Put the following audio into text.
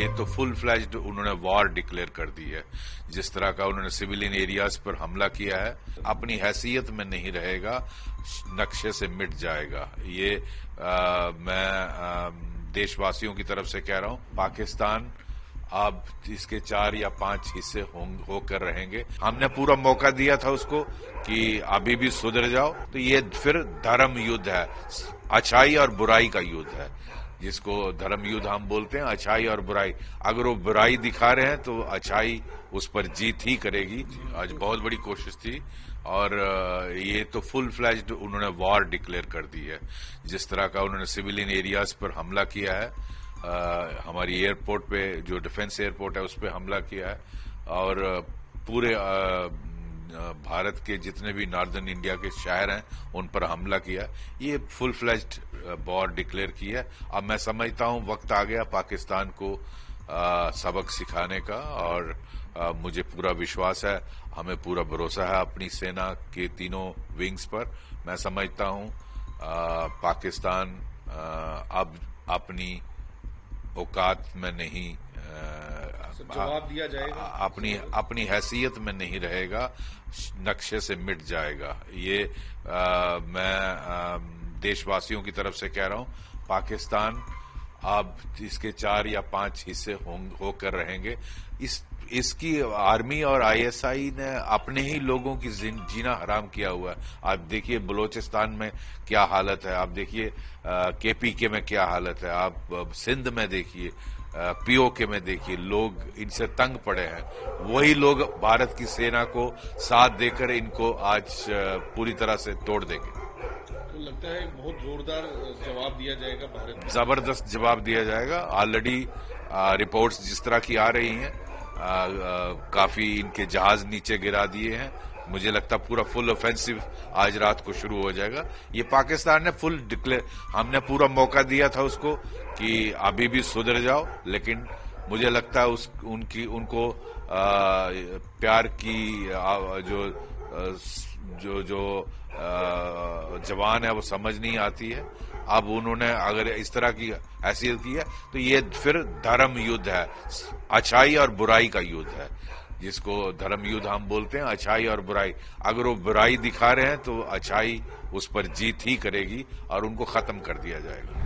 ये तो full fledged उन्होंने वॉर डिक्लेयर कर दी है। जिस तरह का उन्होंने सिविलियन एरियाज पर हमला किया है, अपनी हैसियत में नहीं रहेगा, नक्शे से मिट जाएगा। ये मैं देशवासियों की तरफ से कह रहा हूं, पाकिस्तान अब इसके 4 या 5 हिस्से होकर रहेंगे। हमने पूरा मौका दिया था उसको कि अभी भी सुधर जाओ, तो ये फिर धर्म युद्ध है, अच्छाई और बुराई का युद्ध है, जिसको धर्म युद्ध हम बोलते हैं। अच्छाई और बुराई, अगर वो बुराई दिखा रहे हैं तो अच्छाई उस पर जीत ही करेगी। आज बहुत बड़ी कोशिश थी और ये तो फुल फ्लैज्ड उन्होंने वॉर डिक्लेयर कर दी है। जिस तरह का उन्होंने सिविलियन एरियाज पर हमला किया है, हमारी एयरपोर्ट पे जो डिफेंस एयरपोर्ट है उस पर हमला किया है, और पूरे भारत के जितने भी नॉर्दर्न इंडिया के शहर हैं उन पर हमला किया। ये फुल फ्लैज्ड वॉर डिक्लेयर की है। अब मैं समझता हूं वक्त आ गया पाकिस्तान को सबक सिखाने का, और मुझे पूरा विश्वास है, हमें पूरा भरोसा है अपनी सेना के तीनों विंग्स पर। मैं समझता हूं पाकिस्तान अब अपनी औकात में नहीं, जवाब दिया जाएगा, अपनी हैसियत में नहीं रहेगा, नक्शे से मिट जाएगा। ये मैं देशवासियों की तरफ से कह रहा हूं, पाकिस्तान अब इसके 4 या 5 हिस्से होकर रहेंगे। इसकी आर्मी और आईएसआई ने अपने ही लोगों की जीना हराम किया हुआ है। आप देखिए बलूचिस्तान में क्या हालत है, आप देखिए केपीके में क्या हालत है, आप सिंध में देखिए, पीओके में देखिए, लोग इनसे तंग पड़े हैं। वही लोग भारत की सेना को साथ देकर इनको आज पूरी तरह से तोड़ देंगे। तो लगता है बहुत जोरदार जवाब दिया जाएगा भारत में, जबरदस्त जवाब दिया जाएगा। ऑलरेडी रिपोर्ट्स जिस तरह की आ रही हैं, काफी इनके जहाज नीचे गिरा दिए हैं। मुझे लगता पूरा फुल ऑफेंसिव आज रात को शुरू हो जाएगा। ये पाकिस्तान ने फुल डिक्लेयर, हमने पूरा मौका दिया था उसको कि अभी भी सुधर जाओ, लेकिन मुझे लगता है उनको प्यार की जो जवान है वो समझ नहीं आती है। अब उन्होंने अगर इस तरह की हैसियत की है तो ये फिर धर्म युद्ध है, अच्छाई और बुराई का युद्ध है, जिसको धर्म युद्ध हम बोलते हैं। अच्छाई और बुराई, अगर वो बुराई दिखा रहे हैं तो अच्छाई उस पर जीत ही करेगी और उनको खत्म कर दिया जाएगा।